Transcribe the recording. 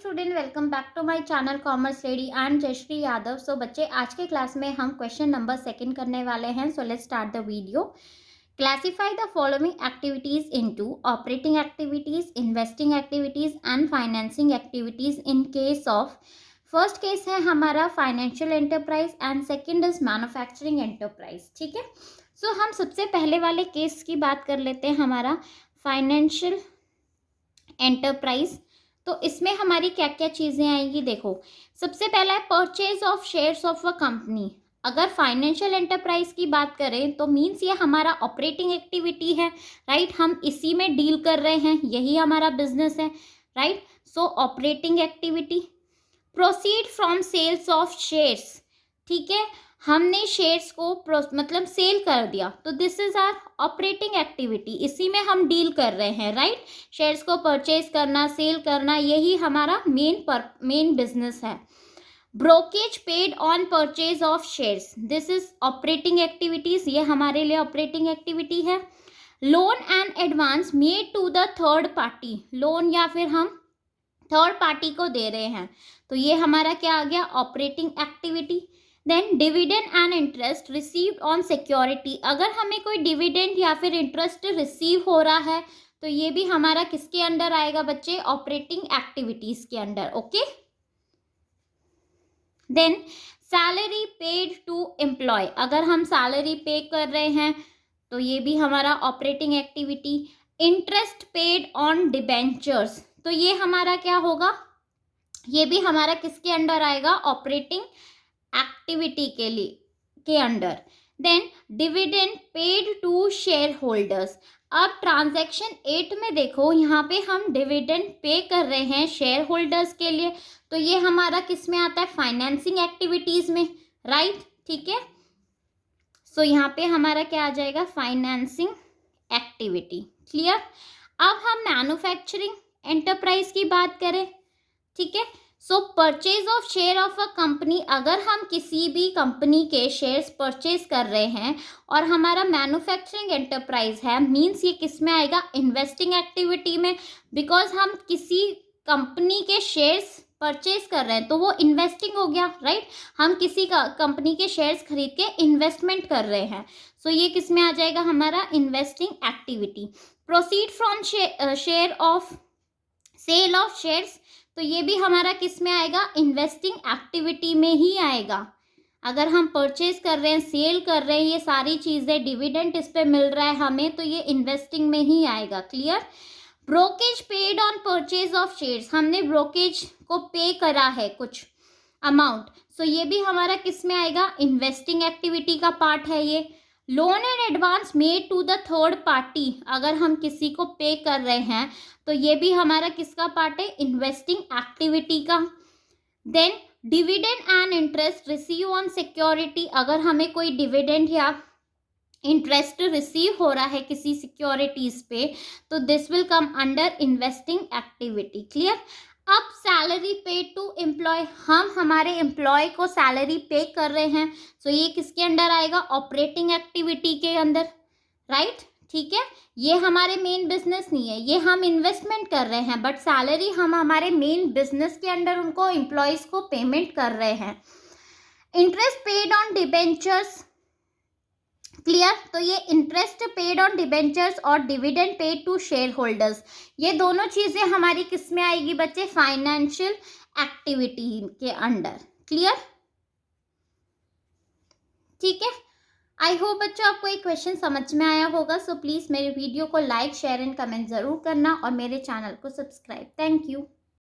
Student, welcome back to my channel commerce lady and Jayshree Yadav. So बच्चे, आज के class में हम क्वेश्चन नंबर 2 करने वाले हैं। So let's start the video. Classify the following activities into operating activities, investing activities and financing activities in case of. First case है हमारा financial enterprise and second is manufacturing enterprise. ठीक है, सो हम सबसे पहले वाले केस की बात कर लेते हैं, हमारा फाइनेंशियल एंटरप्राइज। तो इसमें हमारी क्या क्या चीज़ें आएंगी, देखो। सबसे पहला है purchase of shares of a company. अगर फाइनेंशियल एंटरप्राइज की बात करें तो मीन्स ये हमारा ऑपरेटिंग एक्टिविटी है, राइट। हम इसी में डील कर रहे हैं, यही हमारा बिजनेस है, right. So operating activity. Proceed from sales of shares, ठीक है, हमने शेयर्स को मतलब सेल कर दिया, तो this is our operating activity, इसी में हम डील कर रहे हैं, राइट। शेयर्स को परचेज करना, सेल करना, यही हमारा मेन बिजनेस है। Brokerage paid on purchase of shares, this is operating activities, ये हमारे लिए ऑपरेटिंग एक्टिविटी है। Loan and advance made to the third party, loan या फिर हम थर्ड पार्टी को दे रहे हैं, तो ये हमारा क्या आ गया, operating activity. Then dividend and interest received on security, अगर हमें कोई डिविडेंड या फिर इंटरेस्ट रिसीव हो रहा है तो ये भी हमारा किसके अंडर आएगा बच्चे, ऑपरेटिंग एक्टिविटीज के under, okay. Then salary paid to employ, अगर हम सैलरी पे कर रहे हैं तो ये भी हमारा operating activity. Interest paid on debentures, तो ये हमारा क्या होगा, ये भी हमारा किसके अंडर आएगा, ऑपरेटिंग एक्टिविटी के under. Then dividend paid to share holders, अब ट्रांजैक्शन 8 में देखो, यहाँ पे हम डिविडेंड पे कर रहे हैं शेयर होल्डर्स के लिए, तो ये हमारा किस में आता है, फाइनेंसिंग एक्टिविटीज में, राइट, ठीक है। सो यहाँ पे हमारा क्या आ जाएगा, फाइनेंसिंग एक्टिविटी, क्लियर। अब हम मैन्युफैक्चरिंग एंटरप्राइज की बात करें, ठीक है। सो purchase of share of a company, अगर हम किसी भी कंपनी के शेयर्स परचेज कर रहे हैं और हमारा मैन्युफैक्चरिंग एंटरप्राइज है, मींस ये किस में आएगा, इन्वेस्टिंग एक्टिविटी में, बिकॉज हम किसी कंपनी के शेयर्स परचेज कर रहे हैं तो वो इन्वेस्टिंग हो गया, राइट। हम किसी का कंपनी के शेयर्स खरीद के इन्वेस्टमेंट कर रहे हैं, सो ये किस में आ जाएगा, हमारा investing activity. Proceed from share of sale of shares, तो ये भी हमारा किस में आएगा, इन्वेस्टिंग एक्टिविटी में ही आएगा। अगर हम परचेज कर रहे हैं, सेल कर रहे हैं, ये सारी चीज़ें, डिविडेंड इस पे मिल रहा है हमें, तो ये इन्वेस्टिंग में ही आएगा, clear. Brokerage paid on purchase of shares, हमने ब्रोकेज को पे करा है कुछ अमाउंट, सो ये भी हमारा किस में आएगा, इन्वेस्टिंग एक्टिविटी का पार्ट है ये। Loan and advance made to the third party, अगर हम किसी को पे कर रहे हैं तो ये भी हमारा किसका पार्ट है, इन्वेस्टिंग एक्टिविटी का। Then dividend and interest receive on security, अगर हमें कोई डिविडेंड या इंटरेस्ट रिसीव हो रहा है किसी सिक्योरिटीज पे, तो this will come under investing activity, clear. अब सैलरी पेड टू एम्प्लॉय, हम हमारे एम्प्लॉय को सैलरी पे कर रहे हैं, सो ये किसके अंडर आएगा, ऑपरेटिंग एक्टिविटी के अंदर, राइट, ठीक है। ये हमारे मेन बिजनेस नहीं है, ये हम इन्वेस्टमेंट कर रहे हैं, बट सैलरी हम हमारे मेन बिजनेस के अंडर उनको एम्प्लॉयज को पेमेंट कर रहे हैं। Interest paid on debentures, clear, तो ये इंटरेस्ट पेड ऑन डिबेंचर्स और dividend paid to share holders, ये दोनों चीजें हमारी किस में आएगी बच्चे, फाइनेंशियल एक्टिविटी के अंडर, क्लियर, ठीक है। आई होप बच्चों आपको एक क्वेश्चन समझ में आया होगा। सो प्लीज़ मेरे वीडियो को लाइक, शेयर एंड कमेंट ज़रूर करना और मेरे चैनल को सब्सक्राइब। Thank you.